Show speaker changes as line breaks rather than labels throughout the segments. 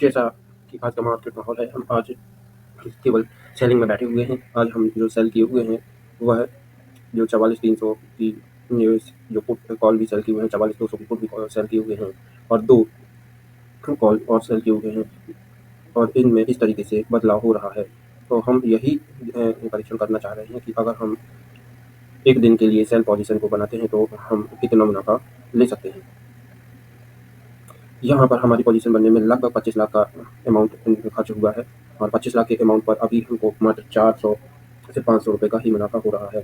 जैसा कि आज का मार्केट माहौल है, हम आज केवल सेलिंग में बैठे हुए हैं। आज हम जो सेल किए हुए हैं वह जो 44,300 की जो पुट कॉल भी सेल किए हुए हैं, 44,200 की पुट भी सेल किए हुए हैं और 2 कॉल और सेल किए हुए हैं और इनमें इस तरीके से बदलाव हो रहा है। तो हम यही परीक्षण करना चाह रहे हैं कि अगर हम एक दिन के लिए सेल पोजीशन को बनाते हैं तो हम कितना मुनाफा ले सकते हैं। यहाँ पर हमारी पोजीशन बनने में लगभग 25 लाख का अमाउंट खर्च हुआ है और 25 लाख के अमाउंट पर अभी हमको मात्र 400 से 500 रुपये का ही मुनाफा हो रहा है।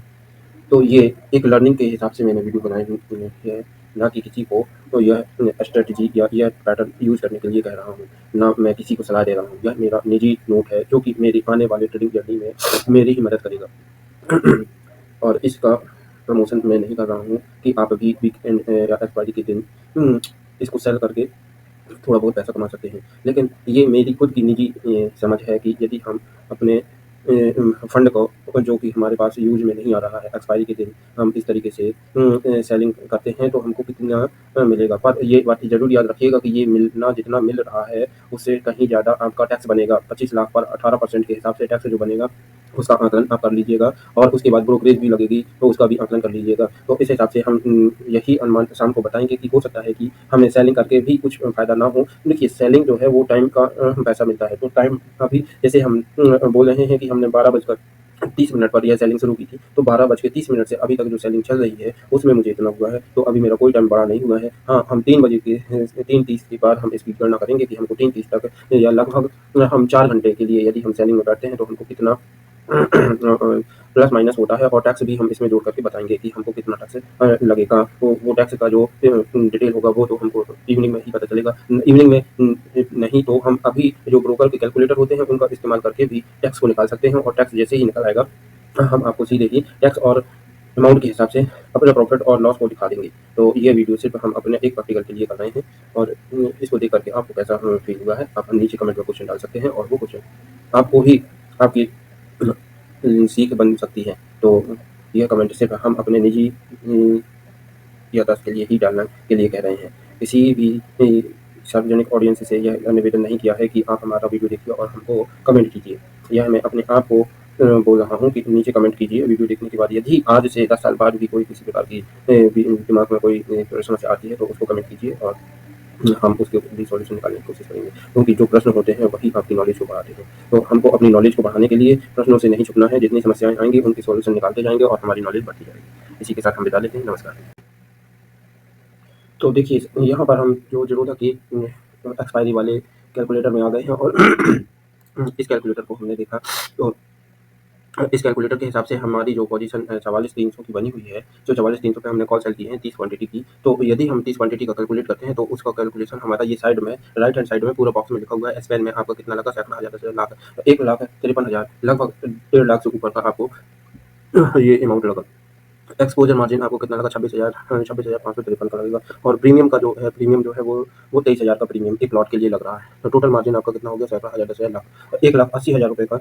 तो ये एक लर्निंग के हिसाब से मैंने वीडियो बनाई हुई है, ना कि किसी को तो यह स्ट्रेटजी या यह पैटर्न यूज़ करने के लिए कह रहा हूँ, ना मैं किसी को सलाह दे रहा हूँ। यह मेरा निजी नोट है जो कि मेरी आने वाले ट्रेडिंग जर्नी में मेरी ही मदद करेगा और इसका प्रमोशन मैं नहीं कर रहा हूँ कि आप भी वीकेंड या एक्सपायरी के दिन इसको सेल करके थोड़ा बहुत पैसा कमा सकते हैं। लेकिन ये मेरी खुद की निजी समझ है कि यदि हम अपने फंड को जो कि हमारे पास यूज़ में नहीं आ रहा है, एक्सपायरी के दिन हम इस तरीके से सेलिंग करते हैं तो हमको कितना मिलेगा। पर ये बात ज़रूर याद रखिएगा कि ये मिलना जितना मिल रहा है उससे कहीं ज़्यादा आपका टैक्स बनेगा। 25 लाख पर 18% के हिसाब से टैक्स जो बनेगा उसका आकलन आप कर लीजिएगा और उसके बाद ब्रोकरेज भी लगेगी तो उसका भी आकलन कर लीजिएगा। तो इस हिसाब से हम यही अनुमान शाम को बताएँगे कि हो सकता है कि हमें सेलिंग करके भी कुछ फ़ायदा ना हो। देखिए सेलिंग जो है वो टाइम का पैसा मिलता है। तो टाइम अभी जैसे हम बोल रहे हैं कि हमने 12:30 पर यह सेलिंग शुरू की थी, तो 12:30 से अभी तक जो सेलिंग चल रही है उसमें मुझे इतना हुआ है। तो अभी मेरा कोई टाइम बढ़ा नहीं हुआ है। हाँ, हम 3 बजे के 3:30 के बाद हम इसकी गणना करेंगे कि हमको 3:30 तक या लगभग हम 4 घंटे के लिए यदि हम सेलिंग में बैठते हैं तो हमको कितना प्लस माइनस होता है और टैक्स भी हम इसमें जोड़ करके बताएँगे कि हमको कितना टैक्स लगेगा। तो वो टैक्स का जो डिटेल होगा वो तो हमको इवनिंग में ही पता चलेगा। इवनिंग में नहीं तो हम अभी जो ब्रोकर के कैलकुलेटर होते हैं उनका इस्तेमाल करके भी टैक्स को निकाल सकते हैं और टैक्स जैसे ही निकल आएगा हम आपको सीधे ही टैक्स और अमाउंट के हिसाब से अपना प्रॉफिट और लॉस को दिखा देंगे। तो ये वीडियो सिर्फ़ हम अपने एक प्रैक्टिकल के लिए कर रहे हैं और इसको देख करके आपको कैसा फ़ील हुआ है, आप नीचे कमेंट में क्वेश्चन डाल सकते हैं और वो क्वेश्चन आपको ही आपकी सीख बन सकती है। तो यह कमेंट सिर्फ़ हम अपने निजी याददाश्त के लिए ही डालने के लिए कह रहे हैं। किसी भी सार्वजनिक ऑडियंस से यह निवेदन नहीं किया है कि आप हमारा वीडियो देखिए और हमको कमेंट कीजिए। यह मैं अपने आप को बोल रहा हूँ कि नीचे कमेंट कीजिए वीडियो देखने के बाद। यदि आज से 10 साल बाद भी कोई किसी प्रकार की दिमाग में कोई समस्या आती है तो उसको कमेंट कीजिए और हम उसके भी सॉल्यूशन निकालने की कोशिश करेंगे। क्योंकि जो प्रश्न होते हैं वही आपकी नॉलेज को बढ़ाते हैं। तो हमको अपनी नॉलेज को बढ़ाने के लिए प्रश्नों से नहीं छुपना है। जितनी समस्याएँ आएँगी उनके सॉल्यूशन निकालते जाएँगे और हमारी नॉलेज बढ़ती जाएगी। इसी के साथ हम विदा लेते हैं। नमस्कार। तो देखिए यहाँ पर हम जो ज़रूरत की एक्सपायरी वाले कैलकुलेटर में आ गए हैं और इस कैलकुलेटर को हमने देखा तो इस कैलकुलेटर के हिसाब से हमारी जो पोजीशन 44,300 की बनी हुई है, जो 44,300 पे हमने कॉल सेल की है 30 क्वांटिटी की, तो यदि हम 30 क्वांटिटी का कैलकुलेट करते हैं तो उसका कैलकुलेशन हमारा ये साइड में राइट हैंड साइड में पूरा बॉक्स में लिखा हुआ है। स्पेन में आपका कितना लगा, सैकड़ा, हज़ार, 10,000, लाख, 1,53,000 लगभग 1.5 लाख से ऊपर का आपको ये अमाउंट लगा। एक्सपोज़र मार्जिन आपको कितना लगा 26,553 का लगेगा और प्रीमियम का जो है प्रीमियम जो है वो 23,000 का प्रीमियम एक लॉट के लिए लग रहा है। तो टोटल मार्जिन आपका कितना हो गया सैकड़ा, हज़ार, 10,000, लाख, 1,80,000 रुपए का।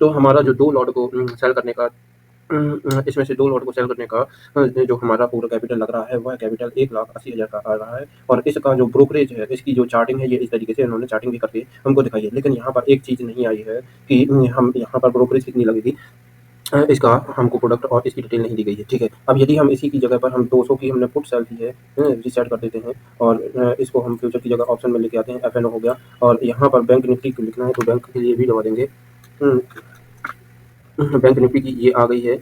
तो हमारा जो 2 लॉट को सेल करने का इसमें से 2 लॉट को सेल करने का जो हमारा पूरा कैपिटल लग रहा है वह कैपिटल 1,80,000 का आ रहा है और इसका जो ब्रोकरेज है, इसकी जो चार्टिंग है ये इस तरीके से इन्होंने चार्टिंग भी करके हमको दिखाई है। लेकिन यहाँ पर एक चीज़ नहीं आई है कि हम यहाँ पर ब्रोकरेज कितनी लगेगी, इसका हमको प्रोडक्ट और इसकी डिटेल नहीं दी गई है, ठीक है। अब यदि हम इसी की जगह पर हम 200 की हमने पुट सेल की है, रीसेट कर देते हैं और इसको हम फ्यूचर की जगह ऑप्शन में लेके आते हैं, एफएनओ हो गया और यहाँ पर बैंक निफ्टी को लिखना है तो बैंक के लिए भी दबा देंगे। बैंक निफ्टी की ये आ गई है,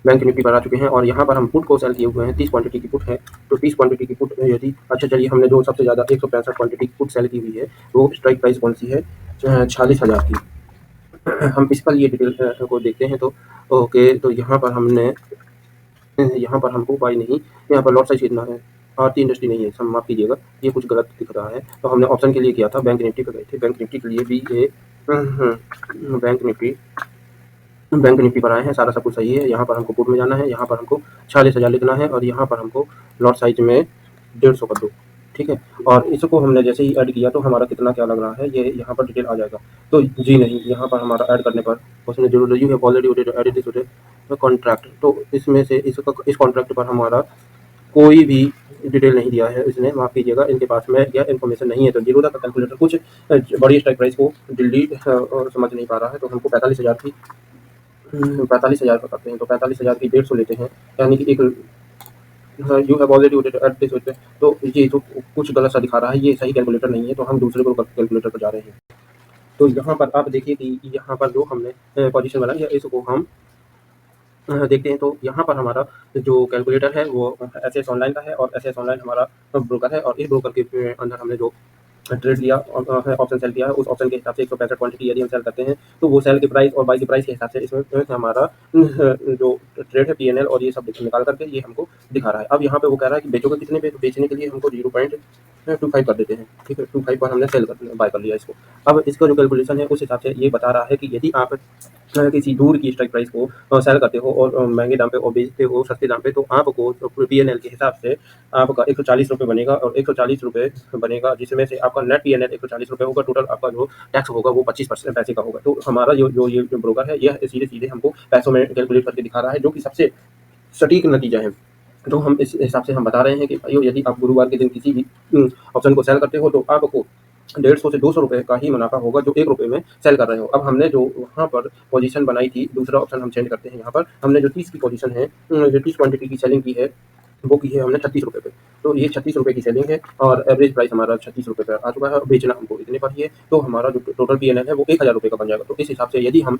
बैंक निफ्टी पर आ चुके हैं और यहाँ पर हम पुट को सेल किए हुए हैं, 30 क्वांटिटी की पुट है। तो 30 क्वांटिटी की पुट यदि अच्छा चलिए हमने जो सबसे ज़्यादा 165 क्वांटिटी की पुट सेल की हुई है, वो स्ट्राइक प्राइस कौन सी है 46,000 की। हम इसका ये डिटेल को देखते हैं तो ओके, तो यहाँ पर हमको वाई नहीं, यहाँ पर लॉट साइज कितना है, आरती इंडस्ट्री नहीं है, सम माफ़ कीजिएगा, ये कुछ गलत दिख रहा है। तो हमने ऑप्शन के लिए किया था, बैंक निफ्टी पे गए थे, बैंक निफ्टी के लिए भी ये बैंक निफ्टी पर आए हैं, सारा सब कुछ सही है। यहाँ पर हमको पुट में जाना है, यहाँ पर हमको 46,000 लिखना है और यहाँ पर हमको लॉट साइज में 150 कर दो, ठीक है। और इसको हमने जैसे ही ऐड किया तो हमारा कितना क्या लग रहा है ये यहाँ पर डिटेल आ जाएगा। तो जी नहीं, यहाँ पर हमारा ऐड करने पर उसने जो you have already added this contract, तो इसमें से इस कॉन्ट्रैक्ट पर हमारा कोई भी डिटेल नहीं दिया है इसने, माफ़ कीजिएगा, इनके पास में यह इन्फॉर्मेशन नहीं है। तो जीरोधा का कैलकुलेटर कुछ बड़ी स्ट्राइक प्राइस को डिलीट समझ नहीं पा रहा है, तो हमको 45,000 की 45,000 का करते हैं, तो 45,000 की 150 लेते हैं, यानी कि एक you have already voted at this wait. तो ये तो कुछ गलत सा दिखा रहा है, ये सही कैलकुलेटर नहीं है, तो हम दूसरे को कैलकुलेटर पर जा रहे हैं। तो यहाँ पर आप देखिए कि यहाँ पर जो हमने पोजीशन बनाई है, इसको हम देखते हैं। तो यहाँ पर हमारा जो कैलकुलेटर है वो एसएस ऑनलाइन का है, और एसएस ऑनलाइन हमारा ब्रोकर है, और इस ब्रोकर के अंदर हमने जो ट्रेड लिया है, ऑप्शन सेल किया है, उस ऑप्शन के हिसाब से 165 क्वांटिटी यदि हम सेल करते हैं, तो वो सेल के प्राइस और बाई के प्राइस के हिसाब से इसमें हमारा जो ट्रेड है पीएनएल और ये सब निकाल करके ये हमको दिखा रहा है। अब यहाँ पे वो कह रहा है कि बेचोगे कितने पे, तो बेचने के लिए हमको 0.25 कर देते हैं, ठीक है। 25 पर हमने सेल कर बाय कर लिया इसको। अब इसका जो कैलकुलेशन है उस हिसाब से ये बता रहा है कि यदि आप किसी दूर की स्ट्राइक प्राइस को सेल करते हो और महंगे दाम पे और बेचते हो सस्ते दाम पे, तो आपको पीएनएल के हिसाब से आपका 140 रुपये बनेगा, और 140 रुपये बनेगा, जिसमें से आपका नेट पीएनएल 140 रुपये होगा। टोटल आपका जो टैक्स होगा वो 25% पैसे का होगा। तो हमारा जो ये जो ब्रोकर है, यह सीधे सीधे हमको पैसों में कैलकुलेट करके दिखा रहा है, जो कि सबसे सटीक नतीजा है। तो हम इस हिसाब से हम बता रहे हैं कि भाइयों, यदि आप गुरुवार के दिन किसी भी ऑप्शन को सेल करते हो, तो आपको 150 से 200 रुपये का ही मुनाफा होगा, जो 1 रुपये में सेल कर रहे हो। अब हमने जो वहाँ पर पोजीशन बनाई थी, दूसरा ऑप्शन हम चेंज करते हैं। यहाँ पर हमने जो 30 की पोजीशन है, जो 30 क्वांटिटी की सेलिंग की है, वो की है हमने 36 रुपये पे। तो ये 36 रुपये की सेलिंग है, और एवरेज प्राइस हमारा 36 रुपये पे आ चुका है, और बेचना हमको इतने पर ही है। तो हमारा जो टोटल पीएनएल है वो 1000 रुपये का बन जाएगा। तो इस हिसाब से यदि हम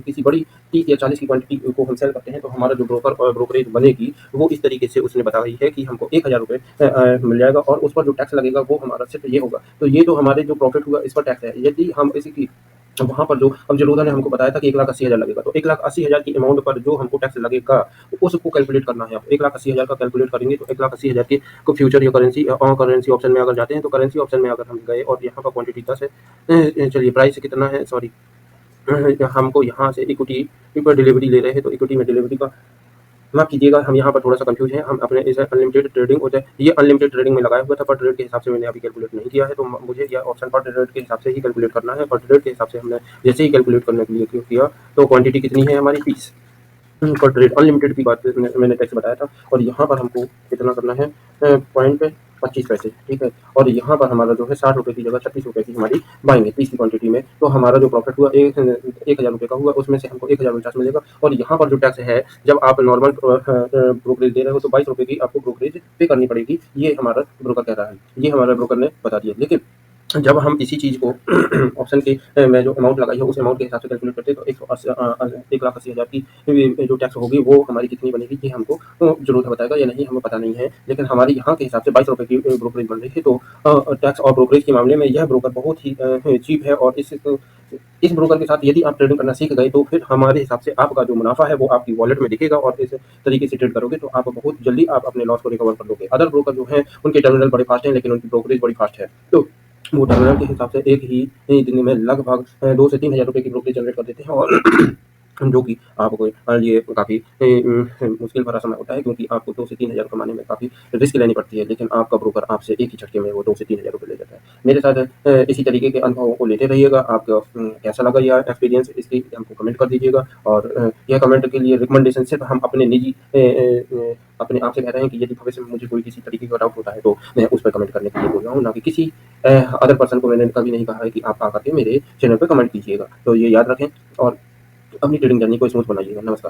किसी बड़ी 30 या 40 की क्वांटिटी को हम सेल करते हैं, तो हमारा जो ब्रोकरेज बनेगी वो इस तरीके से उसने बताई है कि हमको 1000 रुपये मिल जाएगा, और उस पर जो टैक्स लगेगा वो हमारा सिर्फ ये होगा। तो ये जो हमारे जो प्रॉफिट हुआ इस पर टैक्स है। यदि हम इसकी वहाँ पर जो अब जीरोधा ने हमको बताया था कि 1,80,000 लगेगा, तो 1,80,000 की अमाउंट पर जो हमको टैक्स लगेगा उसको कैलकुलेट करना है। 1,80,000 का कैलकुलेट करेंगे, तो 1,80,000 की को फ्यूचर या करेंसी ऑप्शन में अगर जाते हैं, तो करेंसी ऑप्शन में अगर हम गए और यहाँ पर क्वांटिटी 10 है, चलिए प्राइस कितना है, सॉरी, हमको यहाँ से इक्विटी पर डिलीवरी ले रहे हैं, तो इक्विटी में डिलीवरी का माफ़ कीजिएगा, हम यहाँ पर थोड़ा सा कंफ्यूज हैं। हम अपने इसे अनलिमिटेड ट्रेडिंग होता है, ये अनलिमिटेड ट्रेडिंग में लगाया हुआ था, पर ट्रेड के हिसाब से मैंने अभी कैलकुलेट नहीं किया है। तो मुझे यह ऑप्शन पर ट्रेड के हिसाब से ही कैलकुलेट करना है, और ट्रेड के हिसाब से हमने जैसे ही कैलकुलेट करने के लिए किया, तो क्वांटिटी कितनी है हमारी 30 पर ट्रेड अनलिमिटेड की बात मैंने टैक्स बताया था। और यहाँ पर हमको कितना करना है, पॉइंट 25 पैसे, ठीक है। और यहाँ पर हमारा जो है 60 रुपये की जगह 36 रुपये की हमारी बाइंग है 30 की क्वांटिटी में। तो हमारा जो प्रॉफिट हुआ 1,000 रुपये का हुआ, उसमें से हमको 1,049 मिलेगा। और यहाँ पर जो टैक्स है, जब आप नॉर्मल ब्रोकरेज दे रहे हो, तो 22 रुपये की आपको ब्रोकरेज पे करनी पड़ेगी। ये हमारा ब्रोकर कह रहा है, ये हमारा ब्रोकर ने बता दिया। लेकिन जब हम इसी चीज़ को ऑप्शन के में जो अमाउंट लगाई है उस अमाउंट के हिसाब से कैलकुलेट करते हैं, तो 1,80,000 की जो टैक्स होगी वो हमारी कितनी बनेगी, ये हमको ज़रूर बताएगा या नहीं हमें पता नहीं है। लेकिन हमारी यहाँ के हिसाब से 22 रुपये की ब्रोकरेज बन रही है। तो टैक्स और ब्रोकरेज के मामले में यह ब्रोकर बहुत ही चीप है, और इस ब्रोकर के साथ यदि आप ट्रेडिंग करना सीख गए, तो फिर हमारे हिसाब से आपका जो मुनाफा है वो आपकी वॉलेट में दिखेगा, और इस तरीके से ट्रेड करोगे तो आप बहुत जल्दी आप अपने लॉस को रिकवर कर लोगे। अदर ब्रोकर जो हैं उनके टर्मिनल बड़े फास्ट हैं, लेकिन उनकी ब्रोकरेज बड़ी फास्ट है। तो वो टर्मिनल के हिसाब से एक ही दिन में लगभग 2 से 3,000 रुपये की ब्रोकरेज जनरेट कर देते हैं, और जो कि आपको लिए काफ़ी मुश्किल भरा समय होता है, क्योंकि आपको 2 से 3,000 कमाने में काफ़ी रिस्क लेनी पड़ती है। लेकिन आपका ब्रोकर आपसे एक ही झटके में वो 2 से 3,000 रुपये ले जाता है। मेरे साथ इसी तरीके के अनुभवों को लेते रहिएगा। आपको कैसा लगा यह एक्सपीरियंस, इसकी हमको कमेंट कर दीजिएगा। और यह कमेंट के लिए रिकमेंडेशन सिर्फ हम अपने निजी अपने आप से कह रहे हैं कि यदि भविष्य में मुझे कोई किसी तरीके का डाउट होता है, तो मैं उस पर कमेंट करने के लिए बोल रहा हूँ, ना कि किसी अदर पर्सन को। मैंने कभी नहीं कहा है कि आप आकर के मेरे चैनल पर कमेंट कीजिएगा। तो ये याद रखें, और अपनी ट्रेडिंग जर्नी को स्मूथ बनाइएगा। नमस्कार।